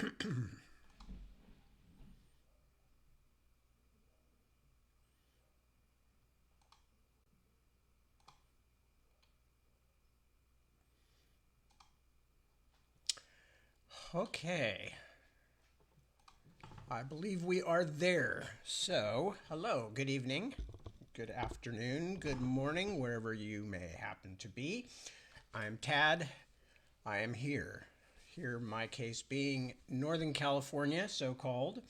Okay, I believe we are there. So, hello, good evening, good afternoon, good morning, wherever you may happen to be. I'm Tad. I am here. Here, my case being Northern California, so called,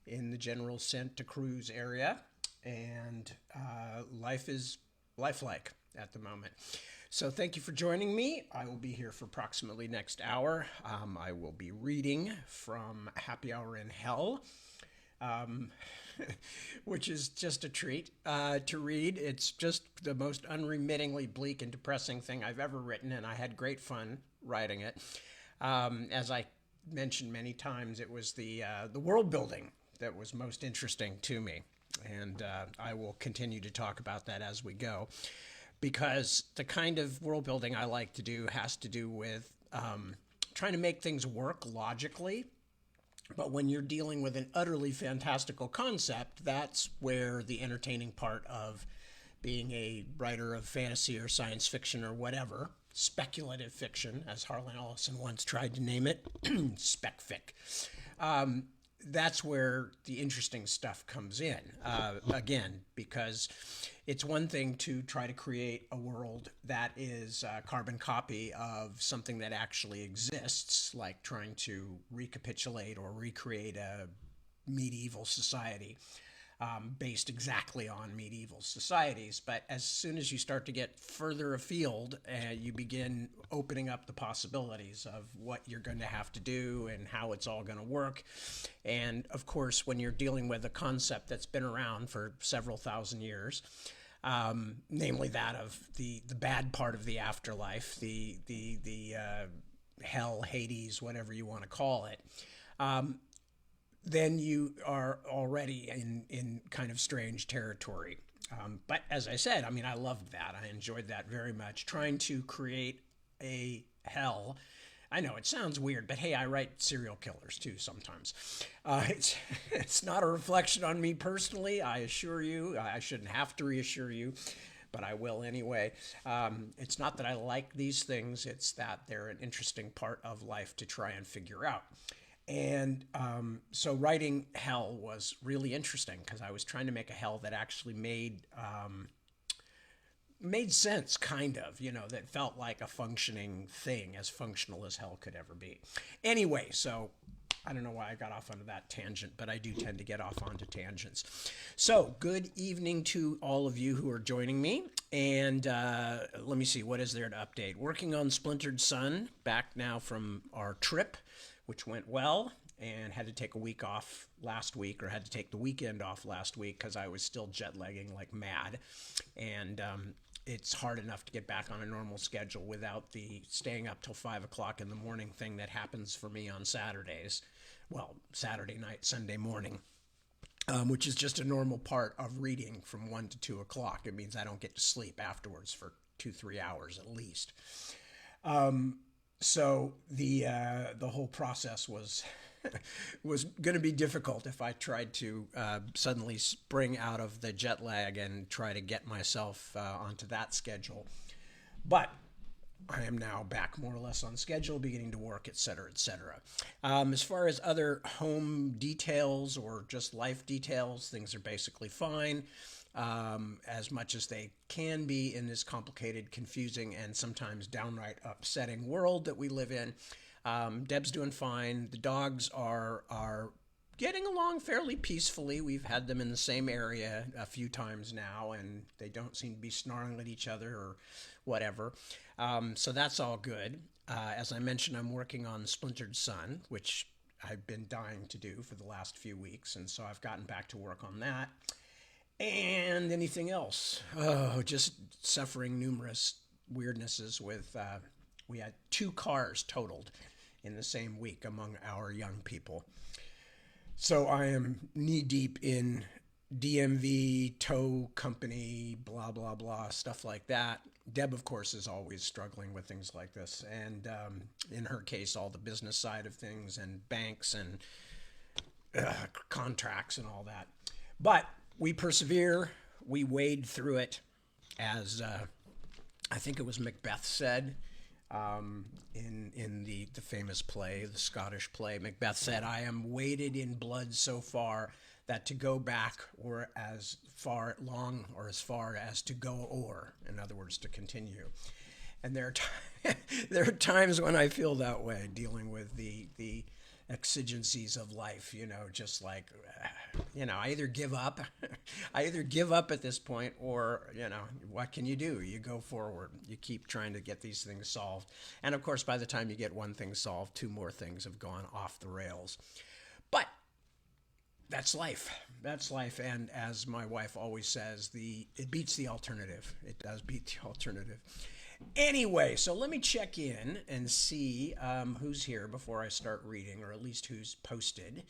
in the general Santa Cruz area. And life is lifelike at the moment. So thank you for joining me. I will be here for approximately next hour. I will be reading from Happy Hour in Hell, um, which is just a treat to read. It's just the most unremittingly bleak and depressing thing I've ever written, and I had great fun writing it. As I mentioned many times, it was the world building that was most interesting to me, and I will continue to talk about that as we go, because the kind of world building I like to do has to do with trying to make things work logically. But when you're dealing with an utterly fantastical concept, that's where the entertaining part of being a writer of fantasy or science fiction or whatever, speculative fiction, as Harlan Ellison once tried to name it, spec fic. Um, that's where the interesting stuff comes in. Again, because it's one thing to try to create a world that is a carbon copy of something that actually exists, like trying to recapitulate or recreate a medieval society based exactly on medieval societies. But as soon as you start to get further afield, you begin opening up the possibilities of what you're going to have to do and how it's all going to work. And of course, when you're dealing with a concept that's been around for several thousand years, namely that of the bad part of the afterlife, the hell, Hades, whatever you want to call it, then you are already in kind of strange territory. But as I said, I mean, I loved that. I enjoyed that very much. Trying to create a hell. I know it sounds weird, but hey, I write serial killers too sometimes. It's not a reflection on me personally, I assure you. I shouldn't have to reassure you, but I will anyway. It's not that I like these things, it's that they're an interesting part of life to try and figure out. And so writing hell was really interesting because I was trying to make a hell that actually made sense, kind of, that felt like a functioning thing, as functional as hell could ever be. Anyway, so I don't know why I got off onto that tangent, but I do tend to get off onto tangents. So, good evening to all of you who are joining me. And let me see, what is there to update? Working on Splintered Sun, back now from our trip, which went well, and had to take a week off last week, or had to take the weekend off last week because I was still jet lagging like mad. And it's hard enough to get back on a normal schedule without the staying up till 5 o'clock in the morning thing that happens for me on Saturdays. Well, Saturday night, Sunday morning, which is just a normal part of reading from 1 to 2 o'clock. It means I don't get to sleep afterwards for 2-3 hours at least. So the whole process was was going to be difficult if I tried to suddenly spring out of the jet lag and try to get myself onto that schedule. But I am now back more or less on schedule, beginning to work, et cetera, et cetera. As far as other home details or just life details, things are basically fine, as much as they can be in this complicated, confusing, and sometimes downright upsetting world that we live in. Deb's doing fine. The dogs are getting along fairly peacefully. We've had them in the same area a few times now, and they don't seem to be snarling at each other or whatever. So that's all good. As I mentioned, I'm working on Splintered Sun, which I've been dying to do for the last few weeks, and so I've gotten back to work on that. And anything else? Oh, just suffering numerous weirdnesses with, we had 2 cars totaled in the same week among our young people. So I am knee deep in DMV, tow company, blah, blah, blah, stuff like that. Deb, of course, is always struggling with things like this. And in her case, all the business side of things and banks and contracts and all that. But we persevere. We wade through it, as I think it was Macbeth said in the famous play, the Scottish play. Macbeth said, "I am waded in blood so far that to go back or as far long or as far as to go o'er." In other words, to continue. And there are times when I feel that way, dealing with the exigencies of life. Just like, I either give up, I either give up at this point, or what can you do? You go forward. You keep trying to get these things solved, and of course, by the time you get one thing solved, two more things have gone off the rails. But that's life. That's life. And as my wife always says, it beats the alternative. It does beat the alternative. Anyway, so let me check in and see who's here before I start reading, or at least who's posted.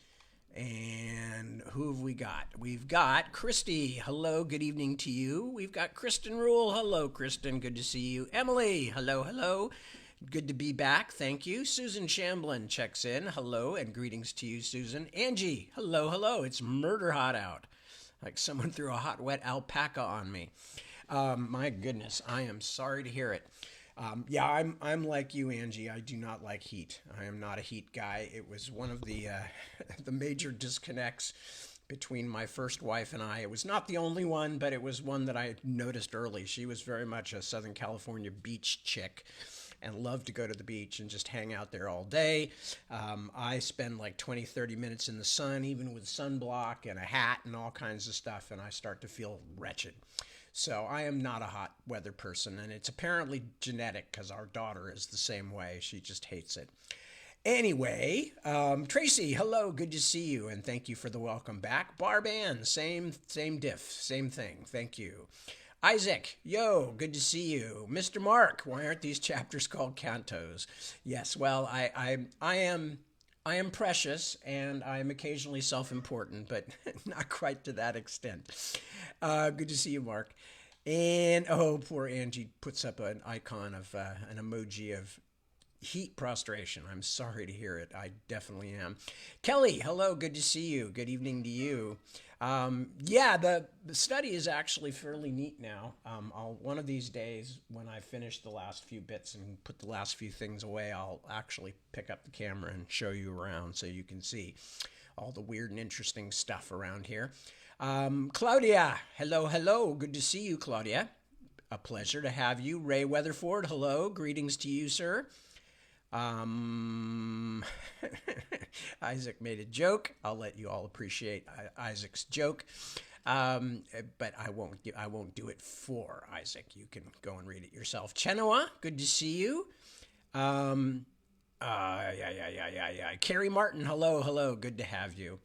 And who have we got? We've got Christy. Hello, good evening to you. We've got Kristen Rule. Hello, Kristen. Good to see you. Emily. Hello, hello. Good to be back. Thank you. Susan Shamblin checks in. Hello, and greetings to you, Susan. Angie. Hello, hello. It's murder hot out. Like someone threw a hot, wet alpaca on me. My goodness, I am sorry to hear it. Yeah, I'm like you, Angie. I do not like heat. I am not a heat guy. It was one of the the major disconnects between my first wife and I. It was not the only one, but it was one that I noticed early. She was very much a Southern California beach chick and loved to go to the beach and just hang out there all day. I spend like 20, 30 minutes in the sun, even with sunblock and a hat and all kinds of stuff, and I start to feel wretched. So I am not a hot weather person, and it's apparently genetic because our daughter is the same way. She just hates it. Anyway, Tracy, hello, good to see you, and thank you for the welcome back. Barb Ann, same diff, same thing, thank you. Isaac, yo, good to see you. Mr. Mark, why aren't these chapters called cantos? Yes, well, I am precious, and I am occasionally self-important, but not quite to that extent. Good to see you, Mark. And, oh, poor Angie puts up an icon of an emoji of heat prostration. I'm sorry to hear it. I definitely am. Kelly, hello. Good to see you. Good evening to you. Yeah, the study is actually fairly neat now. One of these days, when I finish the last few bits and put the last few things away, I'll actually pick up the camera and show you around so you can see all the weird and interesting stuff around here. Claudia, hello, hello. Good to see you, Claudia. A pleasure to have you. Ray Weatherford, hello. Greetings to you, sir. Isaac made a joke. I'll let you all appreciate Isaac's joke, but I won't do it for Isaac. You can go and read it yourself. Chenoa, good to see you. Yeah. Carrie Martin, hello, hello. Good to have you.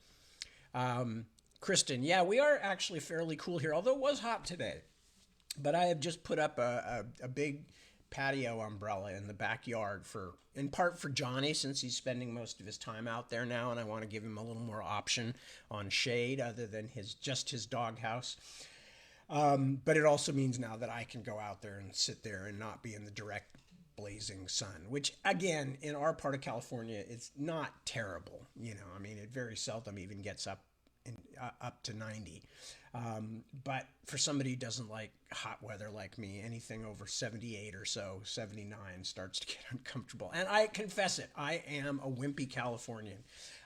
Kristen, yeah, we are actually fairly cool here, although it was hot today. But I have just put up a big patio umbrella in the backyard in part for Johnny, since he's spending most of his time out there now, and I want to give him a little more option on shade other than just his doghouse. But it also means now that I can go out there and sit there and not be in the direct blazing sun, which again, in our part of California, it's not terrible. I mean, it very seldom even gets up to 90. But for somebody who doesn't like hot weather like me, anything over 78 or so, 79 starts to get uncomfortable. And I confess it, I am a wimpy Californian.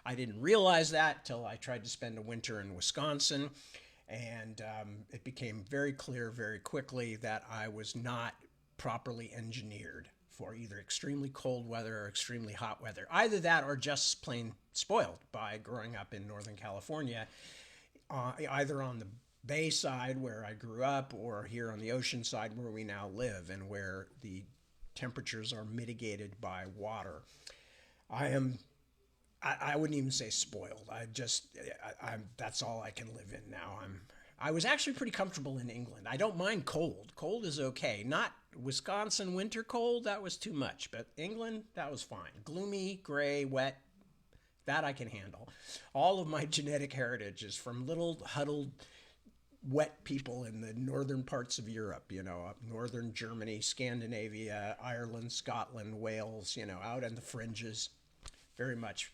I didn't realize that till I tried to spend a winter in Wisconsin. And it became very clear very quickly that I was not properly engineered for either extremely cold weather or extremely hot weather. Either that or just plain spoiled by growing up in Northern California, either on the bay side where I grew up or here on the ocean side where we now live and where the temperatures are mitigated by water. I wouldn't even say spoiled. That's all I can live in now. I was actually pretty comfortable in England. I don't mind cold. Cold is okay. Not Wisconsin winter cold, that was too much. But England, that was fine. Gloomy, gray, wet, that I can handle. All of my genetic heritage is from little huddled wet people in the northern parts of Europe, up northern Germany, Scandinavia, Ireland, Scotland, Wales, out on the fringes, very much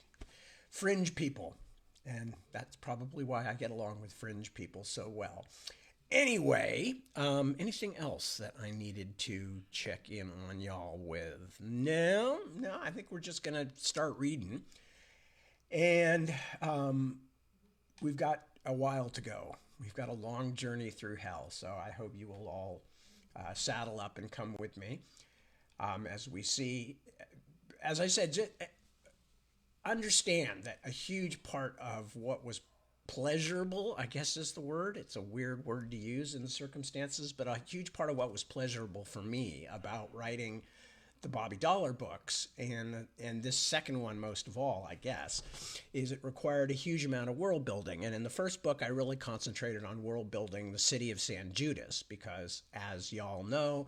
fringe people. And that's probably why I get along with fringe people so well. Anyway, anything else that I needed to check in on y'all with? No, I think we're just going to start reading. And we've got a while to go. We've got a long journey through hell. So I hope you will all saddle up and come with me as we see. As I said, understand that a huge part of what was pleasurable, I guess is the word. It's a weird word to use in the circumstances, but a huge part of what was pleasurable for me about writing the Bobby Dollar books, and this second one most of all, I guess, is it required a huge amount of world building. And in the first book, I really concentrated on world building the city of San Judas because, as y'all know,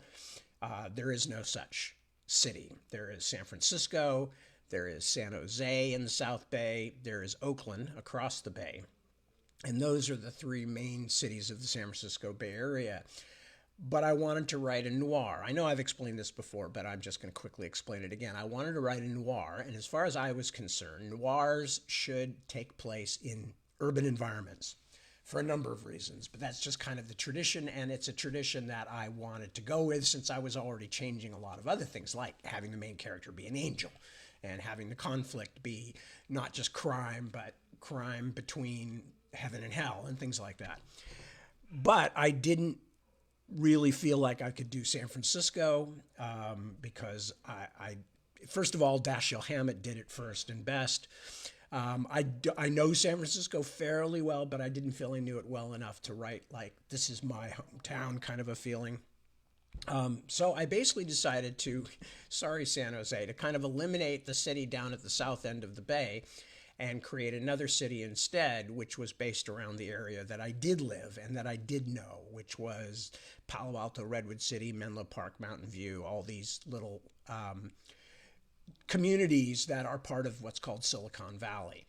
there is no such city. There is San Francisco, there is San Jose in the South Bay, there is Oakland across the bay. And those are the three main cities of the San Francisco Bay Area. But I wanted to write a noir. I know I've explained this before, but I'm just going to quickly explain it again. I wanted to write a noir, and as far as I was concerned, noirs should take place in urban environments for a number of reasons. But that's just kind of the tradition, and it's a tradition that I wanted to go with since I was already changing a lot of other things, like having the main character be an angel and having the conflict be not just crime, but crime between heaven and hell and things like that. But I didn't really feel like I could do San Francisco because I first of all, Dashiell Hammett did it first and best. I know San Francisco fairly well, but I didn't feel I knew it well enough to write like this is my hometown kind of a feeling. So I basically decided to, sorry San Jose, to kind of eliminate the city down at the south end of the bay and create another city instead, which was based around the area that I did live and that I did know, which was Palo Alto, Redwood City, Menlo Park, Mountain View, all these little communities that are part of what's called Silicon Valley.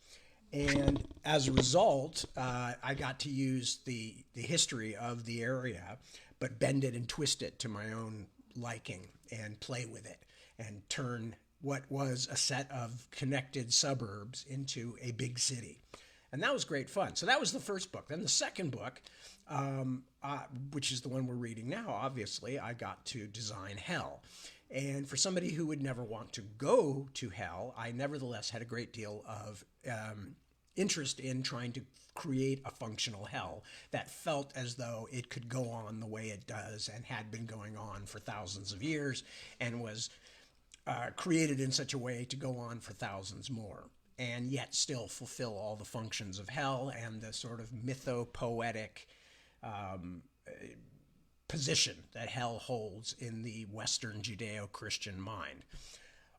And as a result, I got to use the history of the area, but bend it and twist it to my own liking and play with it and turn what was a set of connected suburbs into a big city. And that was great fun. So that was the first book. Then the second book, which is the one we're reading now, obviously, I got to design hell. And for somebody who would never want to go to hell, I nevertheless had a great deal of interest in trying to create a functional hell that felt as though it could go on the way it does and had been going on for thousands of years and was created in such a way to go on for thousands more, and yet still fulfill all the functions of hell and the sort of mythopoetic position that hell holds in the Western Judeo-Christian mind.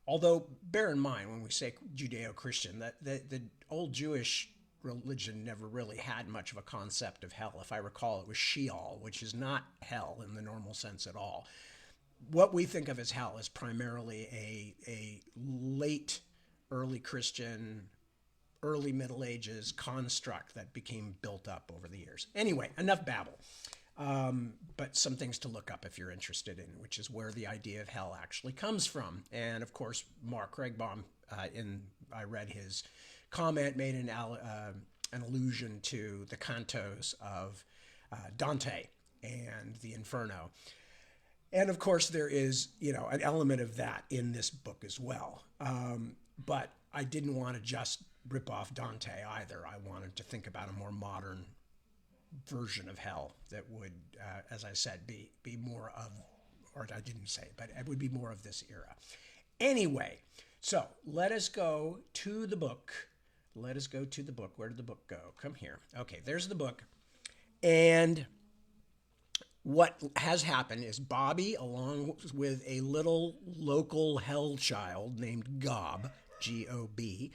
Although, bear in mind, when we say Judeo-Christian, that the old Jewish religion never really had much of a concept of hell. If I recall, it was Sheol, which is not hell in the normal sense at all. What we think of as hell is primarily a late early Christian, early Middle Ages construct that became built up over the years. Anyway, enough babble. But some things to look up if you're interested in, which is where the idea of hell actually comes from. And of course, Mark Craigbaum, I read his comment, made an allusion to the cantos of Dante and the Inferno. And of course, there is, an element of that in this book as well. But I didn't want to just rip off Dante either. I wanted to think about a more modern version of hell that would, as I said, be more of, or I didn't say, but it would be more of this era. Anyway, so let us go to the book. Let us go to the book. Where did the book go? Come here. Okay, there's the book. And what has happened is Bobby, along with a little local hell child named Gob, G-O-B,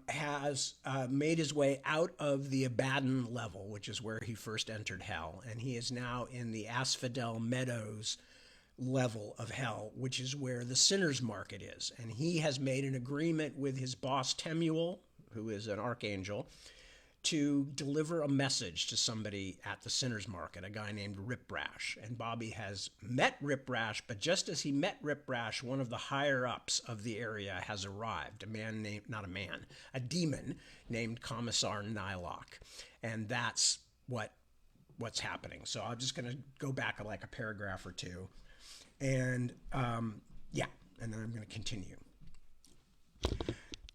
has made his way out of the Abaddon level, which is where he first entered hell, and he is now in the Asphodel Meadows level of hell, which is where the sinner's market is. And he has made an agreement with his boss Temuel, who is an archangel, to deliver a message to somebody at the Sinners Market, a guy named Rip Rash. And Bobby has met Rip Rash, but just as he met Rip Rash, one of the higher ups of the area has arrived. A demon named Commissar Nylock. And that's what's happening. So I'm just going to go back like a paragraph or two. And and then I'm going to continue.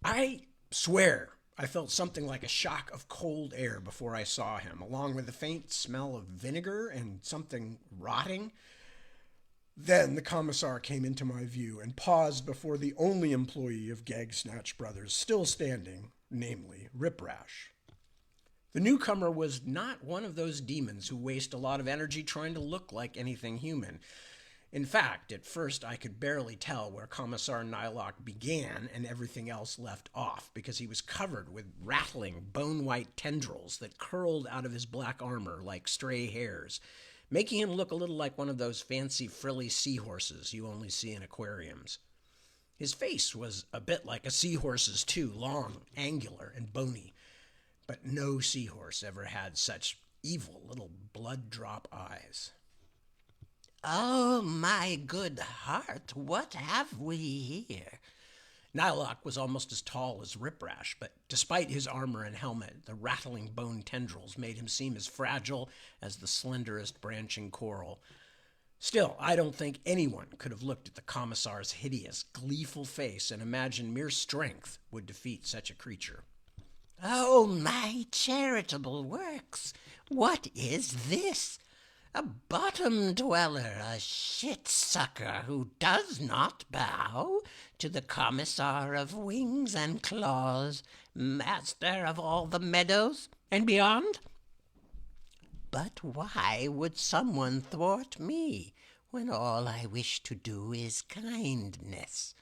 I swear I felt something like a shock of cold air before I saw him, along with the faint smell of vinegar and something rotting. Then the commissar came into my view and paused before the only employee of Gag Snatch Brothers still standing, namely Rip Rash. The newcomer was not one of those demons who waste a lot of energy trying to look like anything human. In fact, at first I could barely tell where Commissar Nylock began and everything else left off, because he was covered with rattling, bone-white tendrils that curled out of his black armor like stray hairs, making him look a little like one of those fancy frilly seahorses you only see in aquariums. His face was a bit like a seahorse's too, long, angular, and bony, but no seahorse ever had such evil little blood-drop eyes. "Oh, my good heart, what have we here?" Nylock was almost as tall as Rip Rash, but despite his armor and helmet, the rattling bone tendrils made him seem as fragile as the slenderest branching coral. Still, I don't think anyone could have looked at the commissar's hideous, gleeful face and imagined mere strength would defeat such a creature. "Oh, my charitable works, what is this? A bottom dweller, a shit-sucker who does not bow to the Commissar of Wings and Claws, master of all the meadows and beyond? But why would someone thwart me when all I wish to do is kindness?"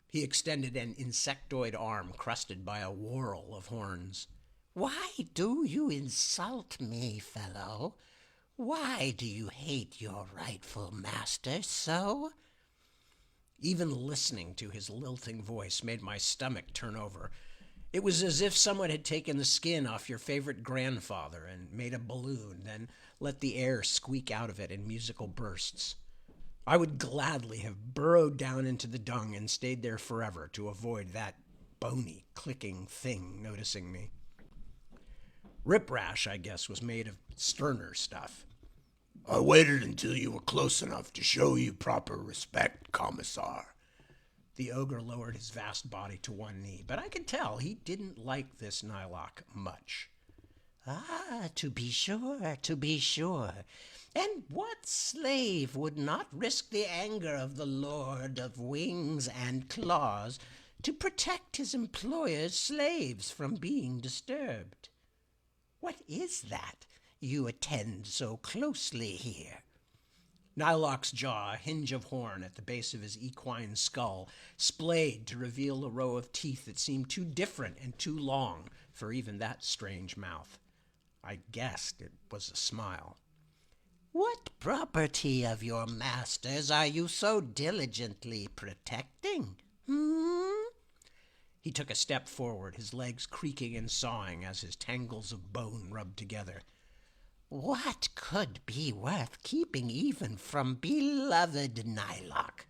He extended an insectoid arm crusted by a whorl of horns. "Why do you insult me, fellow? Why do you hate your rightful master so?" Even listening to his lilting voice made my stomach turn over. It was as if someone had taken the skin off your favorite grandfather and made a balloon, then let the air squeak out of it in musical bursts. I would gladly have burrowed down into the dung and stayed there forever to avoid that bony, clicking thing noticing me. Rip Rash, I guess, was made of sterner stuff. "I waited until you were close enough to show you proper respect, Commissar." The ogre lowered his vast body to one knee, but I could tell he didn't like this Nylock much. "Ah, to be sure, to be sure. And what slave would not risk the anger of the Lord of Wings and Claws to protect his employer's slaves from being disturbed? What is that you attend so closely here?" Nylock's jaw, a hinge of horn at the base of his equine skull, splayed to reveal a row of teeth that seemed too different and too long for even that strange mouth. I guessed it was a smile. "What property of your master's are you so diligently protecting? He took a step forward, his legs creaking and sawing as his tangles of bone rubbed together. What could be worth keeping even from beloved Nylock?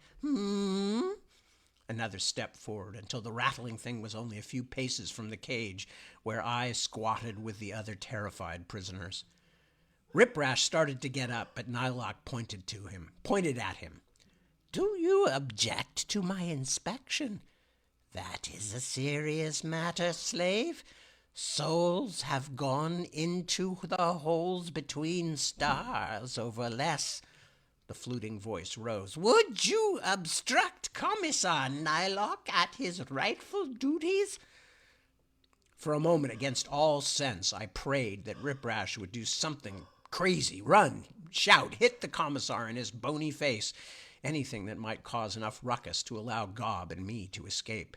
Another step forward until the rattling thing was only a few paces from the cage where I squatted with the other terrified prisoners. Rip Rash started to get up, but Nylock pointed at him. "Do you object to my inspection? That is a serious matter, slave. Souls have gone into the holes between stars over less." The fluting voice rose. "Would you obstruct Commissar Nylock at his rightful duties?" For a moment, against all sense, I prayed that Rip Rash would do something crazy, run, shout, hit the commissar in his bony face, anything that might cause enough ruckus to allow Gob and me to escape.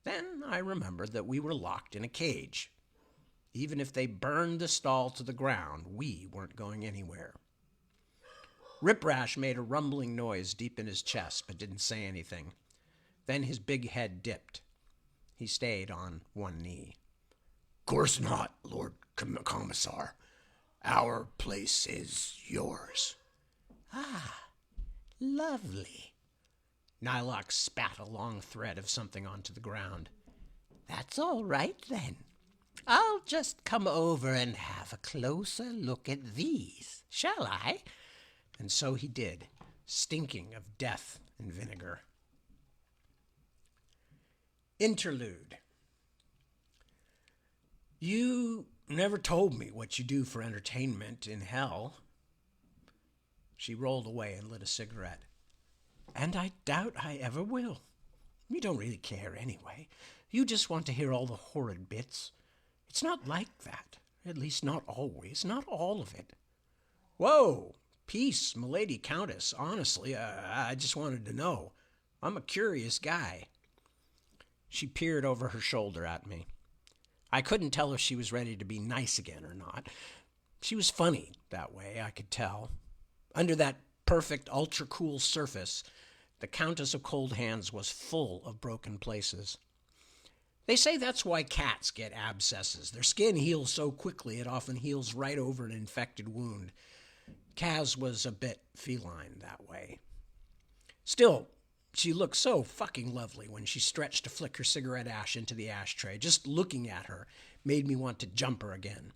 Then I remembered that we were locked in a cage. Even if they burned the stall to the ground, we weren't going anywhere. Rip Rash made a rumbling noise deep in his chest, but didn't say anything. Then his big head dipped. He stayed on one knee. course not, Lord Commissar. Our place is yours. Lovely. Nylock spat a long thread of something onto the ground. That's all right, then. I'll just come over and have a closer look at these, shall I? And so he did, stinking of death and vinegar. Interlude. You never told me what you do for entertainment in hell. She rolled away and lit a cigarette. And I doubt I ever will. You don't really care anyway. You just want to hear all the horrid bits. It's not like that. At least not always. Not all of it. Whoa! Peace, milady countess. Honestly, I just wanted to know. I'm a curious guy. She peered over her shoulder at me. I couldn't tell if she was ready to be nice again or not. She was funny that way, I could tell. Under that perfect, ultra-cool surface, the Countess of Cold Hands was full of broken places. They say that's why cats get abscesses. Their skin heals so quickly it often heals right over an infected wound. Kaz was a bit feline that way. Still, she looked so fucking lovely when she stretched to flick her cigarette ash into the ashtray. Just looking at her made me want to jump her again.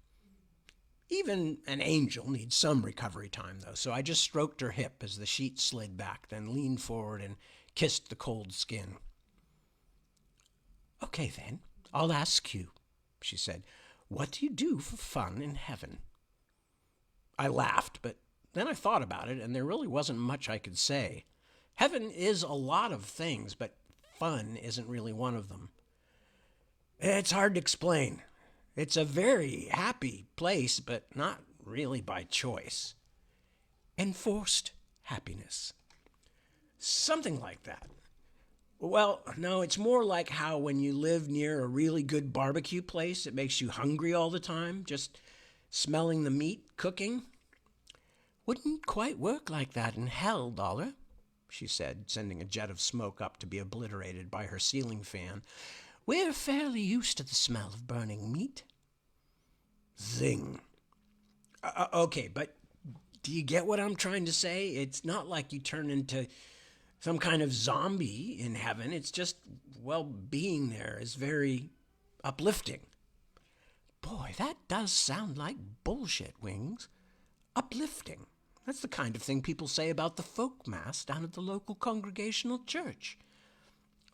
Even an angel needs some recovery time, though, so I just stroked her hip as the sheet slid back, then leaned forward and kissed the cold skin. Okay, then, I'll ask you, she said. What do you do for fun in heaven? I laughed, but then I thought about it, and there really wasn't much I could say. Heaven is a lot of things, but fun isn't really one of them. It's hard to explain. It's a very happy place, but not really by choice. Enforced happiness. Something like that. Well, no, it's more like how when you live near a really good barbecue place, it makes you hungry all the time, just smelling the meat cooking. Wouldn't quite work like that in hell, Dollar, she said, sending a jet of smoke up to be obliterated by her ceiling fan. We're fairly used to the smell of burning meat. Zing. Okay, but do you get what I'm trying to say? It's not like you turn into some kind of zombie in heaven. It's just, well, being there is very uplifting. Boy, that does sound like bullshit, Wings. Uplifting. That's the kind of thing people say about the folk mass down at the local congregational church.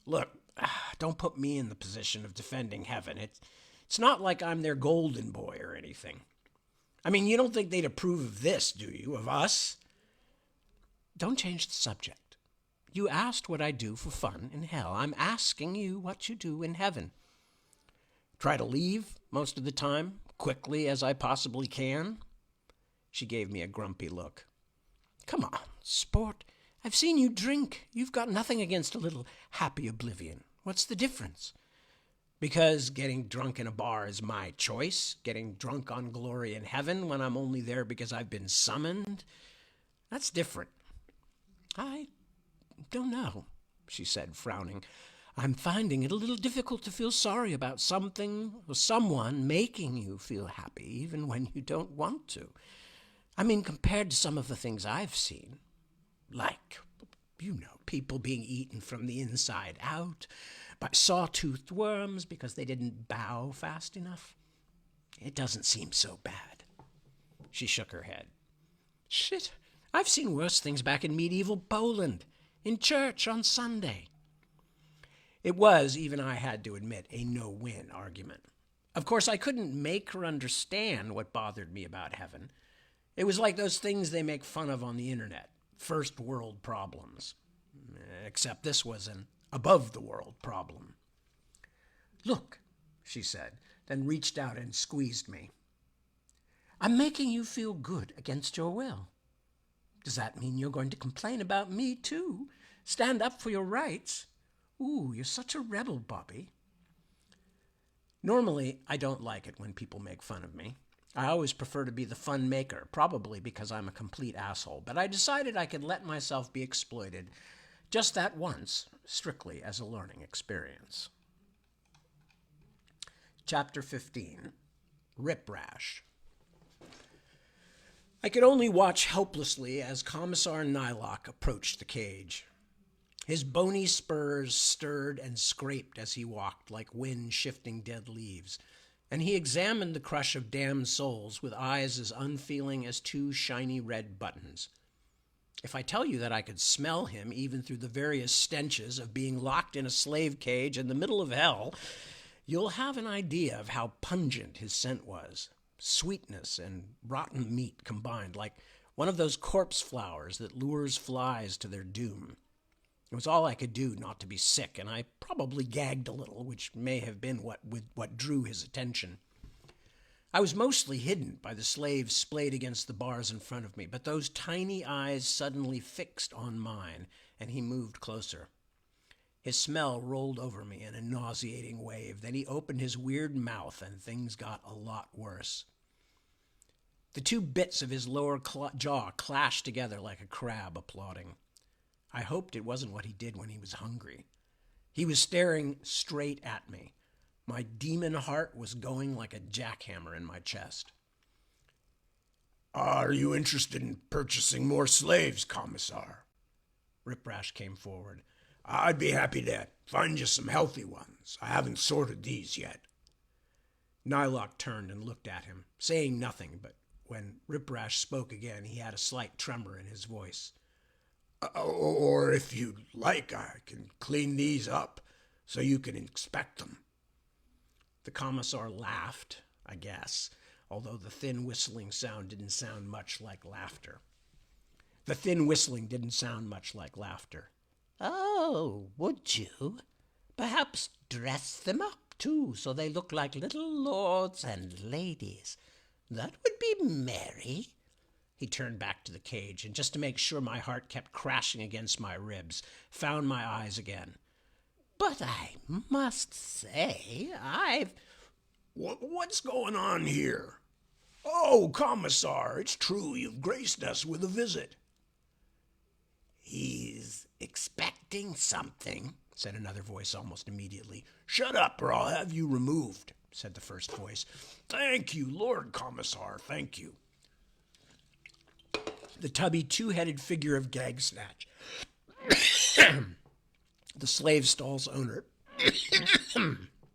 Look, don't put me in the position of defending heaven. It's not like I'm their golden boy or anything. I mean, you don't think they'd approve of this, do you? Of us? Don't change the subject. You asked what I do for fun in hell. I'm asking you what you do in heaven. Try to leave most of the time, quickly as I possibly can. She gave me a grumpy look. Come on, sport. I've seen you drink. You've got nothing against a little happy oblivion. What's the difference? Because getting drunk in a bar is my choice. Getting drunk on glory in heaven when I'm only there because I've been summoned, that's different. I don't know, she said, frowning. I'm finding it a little difficult to feel sorry about something or someone making you feel happy, even when you don't want to. I mean, compared to some of the things I've seen, like, people being eaten from the inside out by saw-toothed worms because they didn't bow fast enough, it doesn't seem so bad. She shook her head. Shit, I've seen worse things back in medieval Poland, in church on Sunday. It was, even I had to admit, a no-win argument. Of course, I couldn't make her understand what bothered me about heaven. It was like those things they make fun of on the internet, first world problems. Except this was an above-the-world problem. Look, she said, then reached out and squeezed me. I'm making you feel good against your will. Does that mean you're going to complain about me, too? Stand up for your rights? Ooh, you're such a rebel, Bobby. Normally, I don't like it when people make fun of me. I always prefer to be the fun maker, probably because I'm a complete asshole. But I decided I could let myself be exploited just that once, strictly as a learning experience. Chapter 15. Rip Rash. I could only watch helplessly as Commissar Nylock approached the cage. His bony spurs stirred and scraped as he walked like wind shifting dead leaves, and he examined the crush of damned souls with eyes as unfeeling as two shiny red buttons. If I tell you that I could smell him even through the various stenches of being locked in a slave cage in the middle of hell, you'll have an idea of how pungent his scent was. Sweetness and rotten meat combined, like one of those corpse flowers that lures flies to their doom. It was all I could do not to be sick, and I probably gagged a little, which may have been what drew his attention. I was mostly hidden by the slaves splayed against the bars in front of me, but those tiny eyes suddenly fixed on mine, and he moved closer. His smell rolled over me in a nauseating wave. Then he opened his weird mouth, and things got a lot worse. The two bits of his lower jaw clashed together like a crab applauding. I hoped it wasn't what he did when he was hungry. He was staring straight at me. My demon heart was going like a jackhammer in my chest. Are you interested in purchasing more slaves, Commissar? Rip Rash came forward. I'd be happy to find you some healthy ones. I haven't sorted these yet. Nylock turned and looked at him, saying nothing, but when Rip Rash spoke again, he had a slight tremor in his voice. Or if you'd like, I can clean these up so you can inspect them. The Commissar laughed, I guess, although the thin whistling sound didn't sound much like laughter. Oh, would you? Perhaps dress them up, too, so they look like little lords and ladies. That would be merry. He turned back to the cage, and just to make sure my heart kept crashing against my ribs, found my eyes again. But I must say, What's going on here? Oh, Commissar, it's true you've graced us with a visit. He's expecting something, said another voice almost immediately. Shut up, or I'll have you removed, said the first voice. Thank you, Lord Commissar, thank you. The tubby, two-headed figure of Gag Snatch, the slave stall's owner,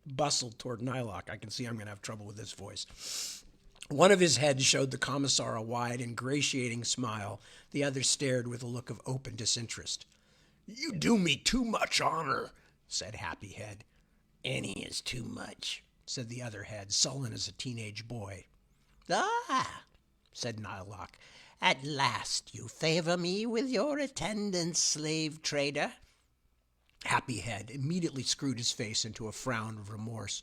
bustled toward Nylock. I can see I'm going to have trouble with this voice. One of his heads showed the Commissar a wide, ingratiating smile. The other stared with a look of open disinterest. You do me too much honor, said Happy Head. Any is too much, said the other head, sullen as a teenage boy. Ah, said Nylock. At last you favor me with your attendance, slave trader. Happy Head immediately screwed his face into a frown of remorse.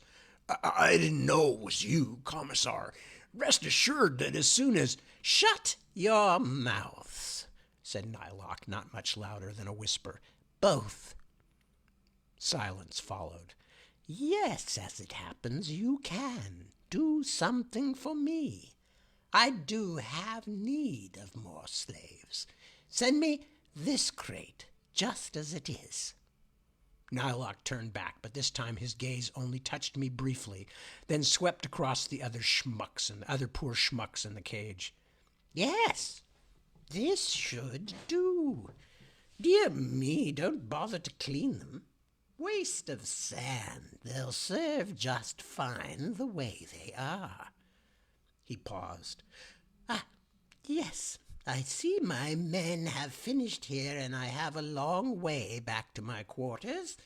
I didn't know it was you, Commissar. Rest assured that as soon as... Shut your mouths, said Nylock, not much louder than a whisper. Both. Silence followed. Yes, as it happens, you can do something for me. I do have need of more slaves. Send me this crate, just as it is. Nylock turned back, but this time his gaze only touched me briefly, then swept across the other poor schmucks in the cage. Yes, this should do. Dear me, don't bother to clean them. Waste of sand. They'll serve just fine the way they are. He paused. Yes, I see my men have finished here, and I have a long way back to my quarters.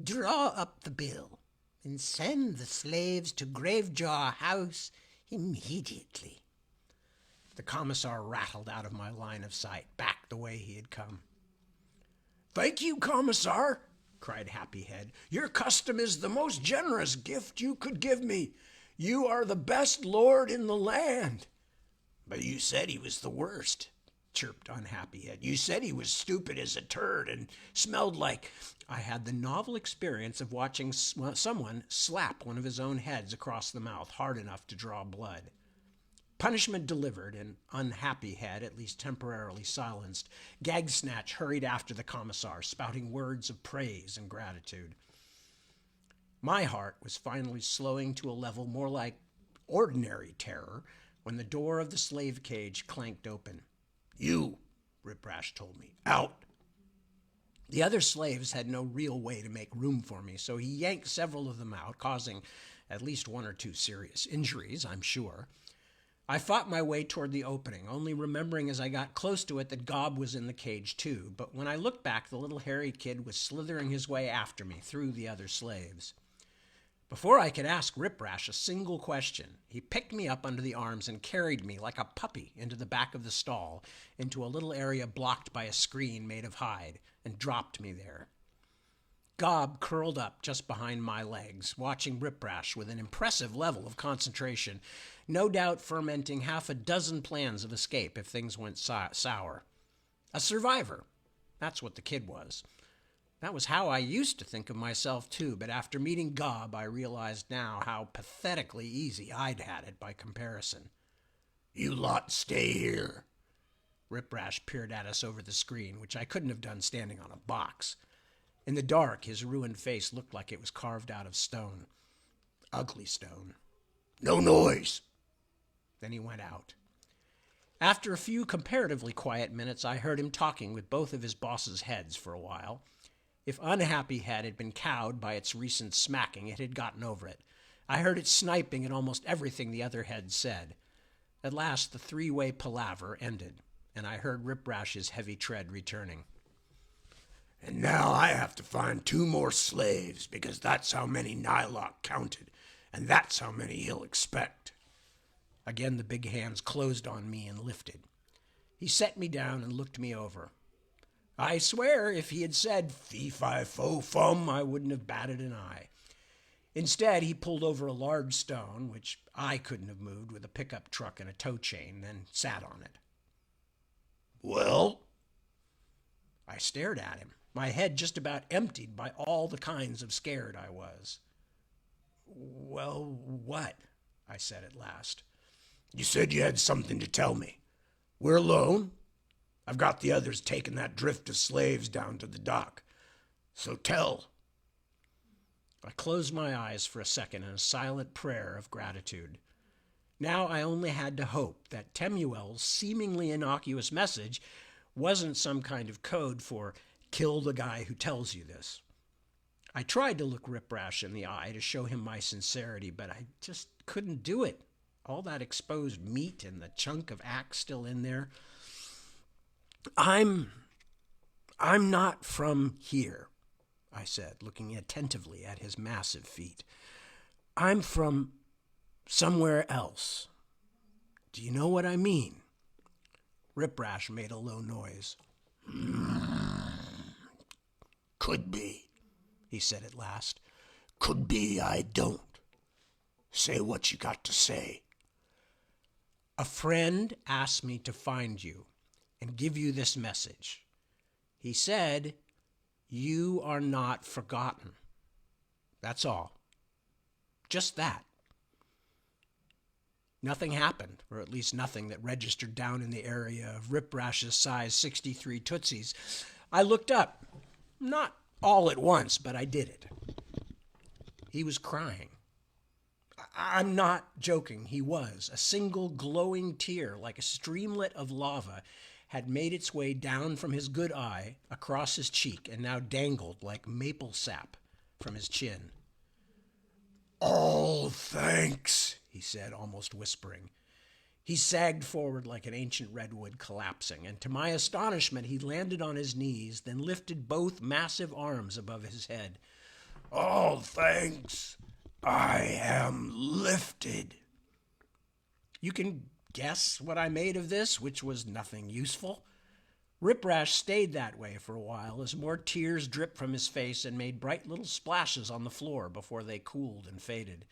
Draw up the bill, and send the slaves to Gravejaw House immediately. The Commissar rattled out of my line of sight, back the way he had come. Thank you, Commissar, cried Happy Head. Your custom is the most generous gift you could give me. You are the best lord in the land. But you said he was the worst, chirped Unhappy Head. You said he was stupid as a turd and smelled like... I had the novel experience of watching someone slap one of his own heads across the mouth hard enough to draw blood. Punishment delivered, and Unhappy Head, at least temporarily silenced, Gag Snatch hurried after the Commissar, spouting words of praise and gratitude. My heart was finally slowing to a level more like ordinary terror when the door of the slave cage clanked open. "You," Riprash told me, "out." The other slaves had no real way to make room for me, so he yanked several of them out, causing at least one or two serious injuries, I'm sure. I fought my way toward the opening, only remembering as I got close to it that Gob was in the cage too, but when I looked back, the little hairy kid was slithering his way after me through the other slaves. Before I could ask Riprash a single question, he picked me up under the arms and carried me like a puppy into the back of the stall, into a little area blocked by a screen made of hide, and dropped me there. Gob curled up just behind my legs, watching Riprash with an impressive level of concentration, no doubt fermenting half a dozen plans of escape if things went sour. A survivor. That's what the kid was. That was how I used to think of myself too, but after meeting Gob, I realized now how pathetically easy I'd had it by comparison. "You lot stay here." Riprash peered at us over the screen, which I couldn't have done standing on a box. In the dark, his ruined face looked like it was carved out of stone. Ugly stone. "No noise." Then he went out. After a few comparatively quiet minutes, I heard him talking with both of his bosses' heads for a while. If Unhappy Head had been cowed by its recent smacking, it had gotten over it. I heard it sniping at almost everything the other heads said. At last, the three-way palaver ended, and I heard Riprash's heavy tread returning. "And now I have to find 2 more slaves, because that's how many Nylock counted, and that's how many he'll expect." Again, the big hands closed on me and lifted. He set me down and looked me over. I swear if he had said fee fi fo fum, I wouldn't have batted an eye. Instead, he pulled over a large stone, which I couldn't have moved with a pickup truck and a tow chain, then sat on it. "Well?" I stared at him, my head just about emptied by all the kinds of scared I was. "Well, what?" I said at last. "You said you had something to tell me. We're alone. I've got the others taking that drift of slaves down to the dock. So tell." I closed my eyes for a second in a silent prayer of gratitude. Now I only had to hope that Temuel's seemingly innocuous message wasn't some kind of code for "kill the guy who tells you this." I tried to look Riprash in the eye to show him my sincerity, but I just couldn't do it. All that exposed meat and the chunk of axe still in there. I'm not from here," I said, looking attentively at his massive feet. "I'm from somewhere else. Do you know what I mean?" Riprash made a low noise. "Could be," he said at last. "Could be I don't. Say what you got to say." "A friend asked me to find you and give you this message. He said, you are not forgotten. That's all. Just that." Nothing happened, or at least nothing that registered down in the area of Riprash's size 63 Tootsies. I looked up. Not all at once, but I did it. He was crying. I'm not joking. He was. A single glowing tear, like a streamlet of lava, had made its way down from his good eye across his cheek and now dangled like maple sap from his chin. "All thanks," he said, almost whispering. He sagged forward like an ancient redwood collapsing, and to my astonishment he landed on his knees, then lifted both massive arms above his head. "All thanks. I am lifted." You can guess what I made of this, which was nothing useful. Riprash stayed that way for a while as more tears dripped from his face and made bright little splashes on the floor before they cooled and faded.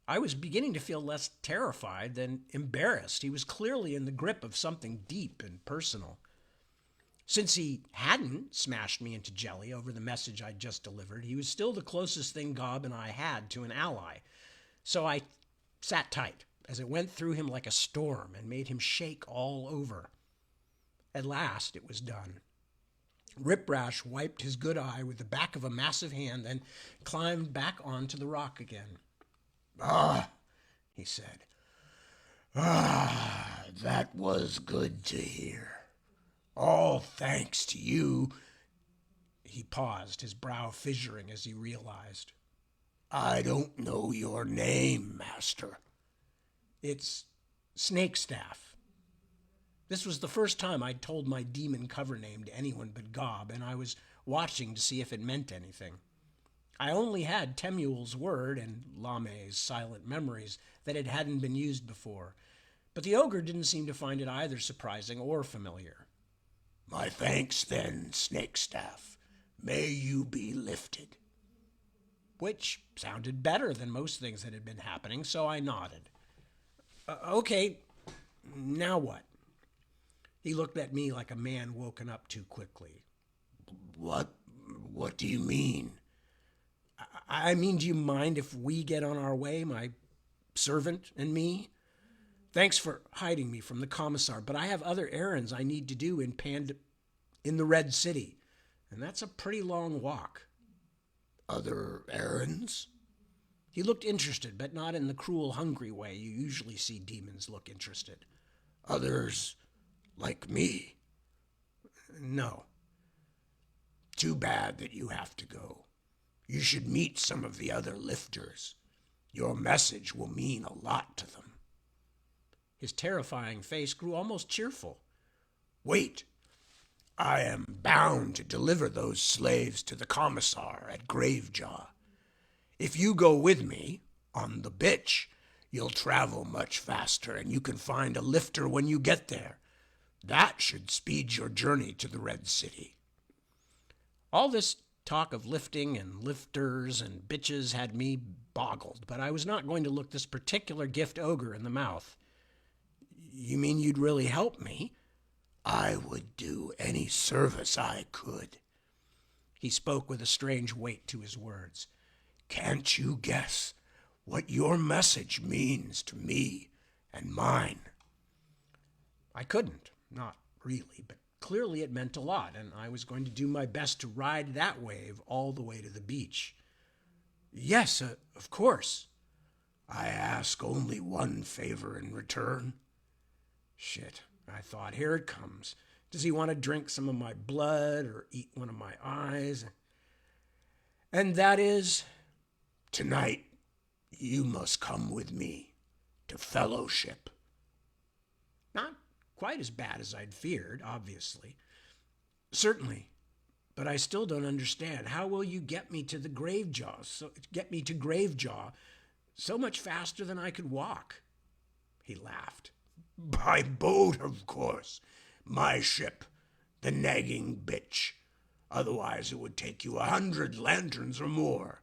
I was beginning to feel less terrified than embarrassed. He was clearly in the grip of something deep and personal. Since he hadn't smashed me into jelly over the message I'd just delivered, he was still the closest thing Gob and I had to an ally. So I sat tight as it went through him like a storm and made him shake all over. At last it was done. Riprash wiped his good eye with the back of a massive hand, then climbed back onto the rock again. "Ah," he said. "Ah, that was good to hear. All thanks to you." He paused, his brow fissuring as he realized. "I don't know your name, master." "It's Snakestaff." This was the first time I'd told my demon cover name to anyone but Gob, and I was watching to see if it meant anything. I only had Temuel's word and Lame's silent memories that it hadn't been used before, but the ogre didn't seem to find it either surprising or familiar. "My thanks then, Snakestaff. May you be lifted." Which sounded better than most things that had been happening, so I nodded. Okay, now what?" He looked at me like a man woken up too quickly. What do you mean?" I mean, do you mind if we get on our way, my servant and me? Thanks for hiding me from the commissar, but I have other errands I need to do in the Red City, and that's a pretty long walk." "Other errands?" He looked interested, but not in the cruel, hungry way you usually see demons look interested. "Others like me?" No. "Too bad that you have to go. You should meet some of the other lifters. Your message will mean a lot to them." His terrifying face grew almost cheerful. "Wait. I am bound to deliver those slaves to the commissar at Gravejaw. If you go with me, on the bitch, you'll travel much faster, and you can find a lifter when you get there. That should speed your journey to the Red City." All this talk of lifting and lifters and bitches had me boggled, but I was not going to look this particular gift ogre in the mouth. "You mean you'd really help me?" "I would do any service I could." He spoke with a strange weight to his words. "Can't you guess what your message means to me and mine?" I couldn't, not really, but clearly it meant a lot, and I was going to do my best to ride that wave all the way to the beach. "Yes, of course." "I ask only one favor in return." Shit, I thought, here it comes. Does he want to drink some of my blood or eat one of my eyes? "And that is?" "Tonight, you must come with me to fellowship." Not quite as bad as I'd feared, obviously. "Certainly, but I still don't understand. How will you get me to Gravejaw so much faster than I could walk?" He laughed. "By boat, of course. My ship, the Nagging Bitch. Otherwise it would take you 100 lanterns or more.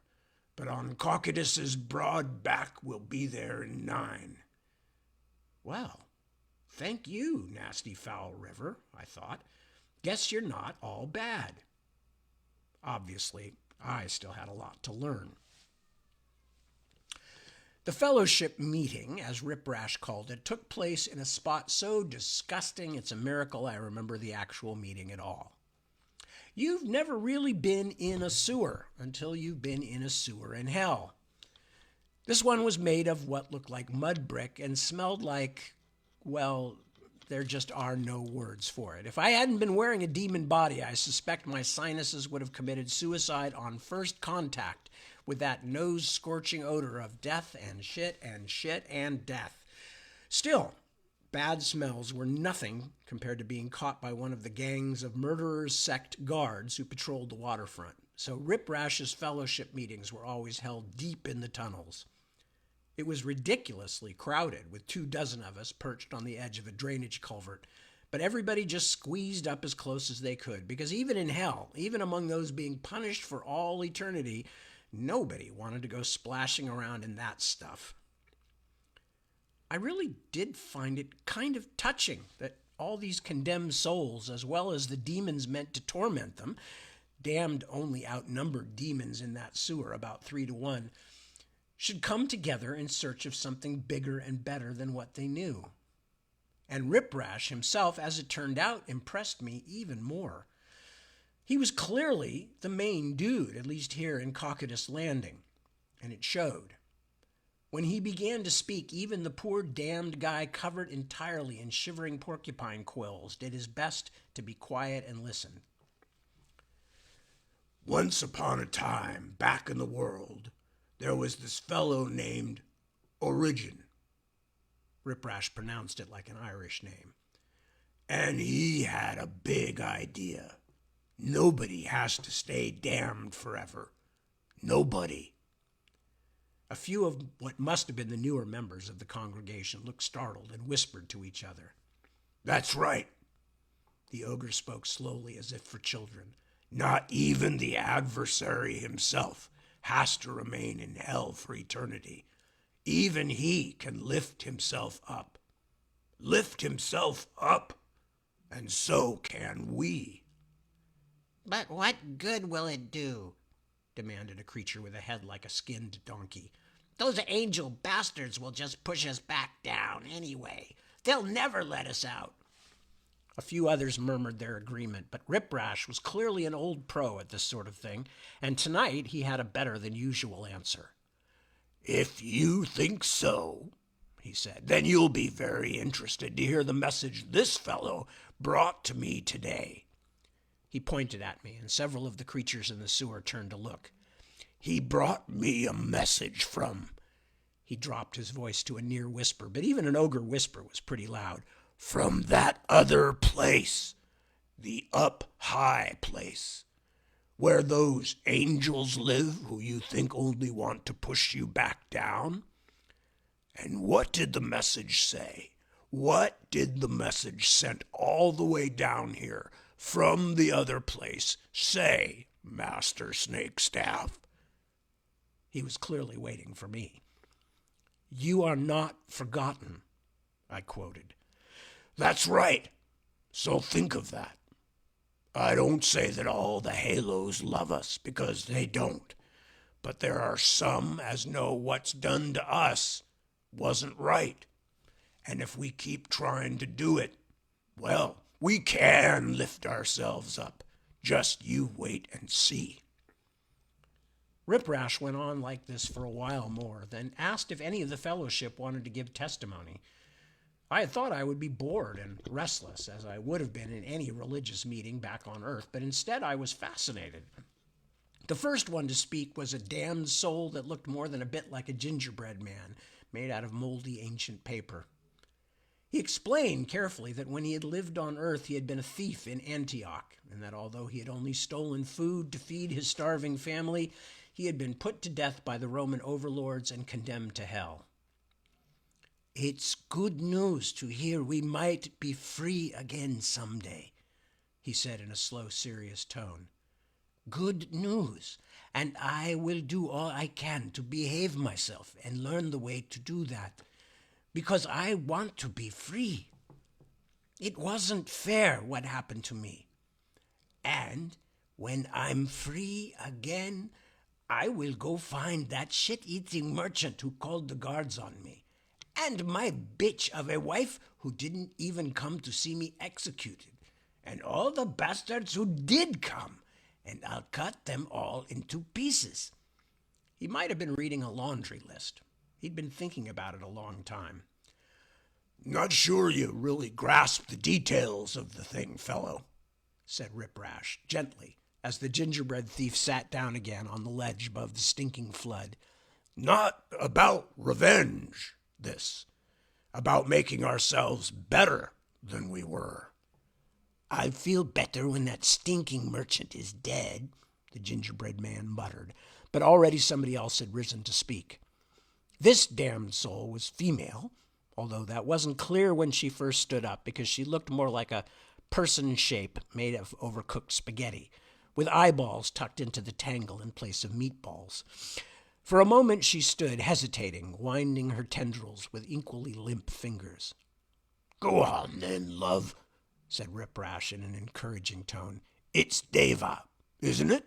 But on Cocytus's broad back we'll be there in 9. "Well, thank you, nasty foul river," I thought. "Guess you're not all bad." Obviously, I still had a lot to learn. The fellowship meeting, as Riprash called it, took place in a spot so disgusting it's a miracle I remember the actual meeting at all. You've never really been in a sewer until you've been in a sewer in hell. This one was made of what looked like mud brick and smelled like, well, there just are no words for it. If I hadn't been wearing a demon body, I suspect my sinuses would have committed suicide on first contact with that nose-scorching odor of death and shit and shit and death. Still, bad smells were nothing compared to being caught by one of the gangs of murderers sect guards who patrolled the waterfront. So Riprash's fellowship meetings were always held deep in the tunnels. It was ridiculously crowded, with 24 of us perched on the edge of a drainage culvert, but everybody just squeezed up as close as they could, because even in hell, even among those being punished for all eternity, nobody wanted to go splashing around in that stuff. I really did find it kind of touching that all these condemned souls, as well as the demons meant to torment them, damned only outnumbered demons in that sewer, about 3-1, should come together in search of something bigger and better than what they knew. And Riprash himself, as it turned out, impressed me even more. He was clearly the main dude, at least here in Cocytus Landing, and it showed. When he began to speak, even the poor damned guy covered entirely in shivering porcupine quills did his best to be quiet and listen. Once upon a time, back in the world, there was this fellow named Origin. Riprash pronounced it like an Irish name. And he had a big idea. Nobody has to stay damned forever. Nobody. A few of what must have been the newer members of the congregation looked startled and whispered to each other. That's right. The ogre spoke slowly as if for children. Not even the adversary himself has to remain in hell for eternity. Even he can lift himself up. Lift himself up, and so can we. But what good will it do? Demanded a creature with a head like a skinned donkey. Those angel bastards will just push us back down anyway. They'll never let us out. A few others murmured their agreement, but Riprash was clearly an old pro at this sort of thing, and tonight he had a better than usual answer. If you think so, he said, then you'll be very interested to hear the message this fellow brought to me today. He pointed at me, and several of the creatures in the sewer turned to look. He brought me a message from... He dropped his voice to a near whisper, but even an ogre whisper was pretty loud. From that other place, the up high place, where those angels live who you think only want to push you back down. And what did the message say? What did the message sent all the way down here from the other place say, Master Snakestaff? He was clearly waiting for me. You are not forgotten, I quoted. That's right. So think of that. I don't say that all the halos love us, because they don't. But there are some as know what's done to us wasn't right. And if we keep trying to do it, well, we can lift ourselves up. Just you wait and see. Riprash went on like this for a while more, then asked if any of the fellowship wanted to give testimony. I had thought I would be bored and restless, as I would have been in any religious meeting back on Earth, but instead I was fascinated. The first one to speak was a damned soul that looked more than a bit like a gingerbread man, made out of moldy ancient paper. He explained carefully that when he had lived on Earth, he had been a thief in Antioch, and that although he had only stolen food to feed his starving family, he had been put to death by the Roman overlords and condemned to hell. It's good news to hear we might be free again someday, he said in a slow, serious tone. Good news, and I will do all I can to behave myself and learn the way to do that, because I want to be free. It wasn't fair what happened to me. And when I'm free again, I will go find that shit-eating merchant who called the guards on me, and my bitch of a wife who didn't even come to see me executed, and all the bastards who did come, and I'll cut them all into pieces. He might have been reading a laundry list. He'd been thinking about it a long time. Not sure you really grasp the details of the thing, fellow, said Riprash, gently, as the gingerbread thief sat down again on the ledge above the stinking flood. Not about revenge, this. About making ourselves better than we were. I feel better when that stinking merchant is dead, the gingerbread man muttered, but already somebody else had risen to speak. This damned soul was female, although that wasn't clear when she first stood up, because she looked more like a person shape made of overcooked spaghetti, with eyeballs tucked into the tangle in place of meatballs. For a moment she stood, hesitating, winding her tendrils with equally limp fingers. Go on then, love, said Riprash in an encouraging tone. It's Deva, isn't it?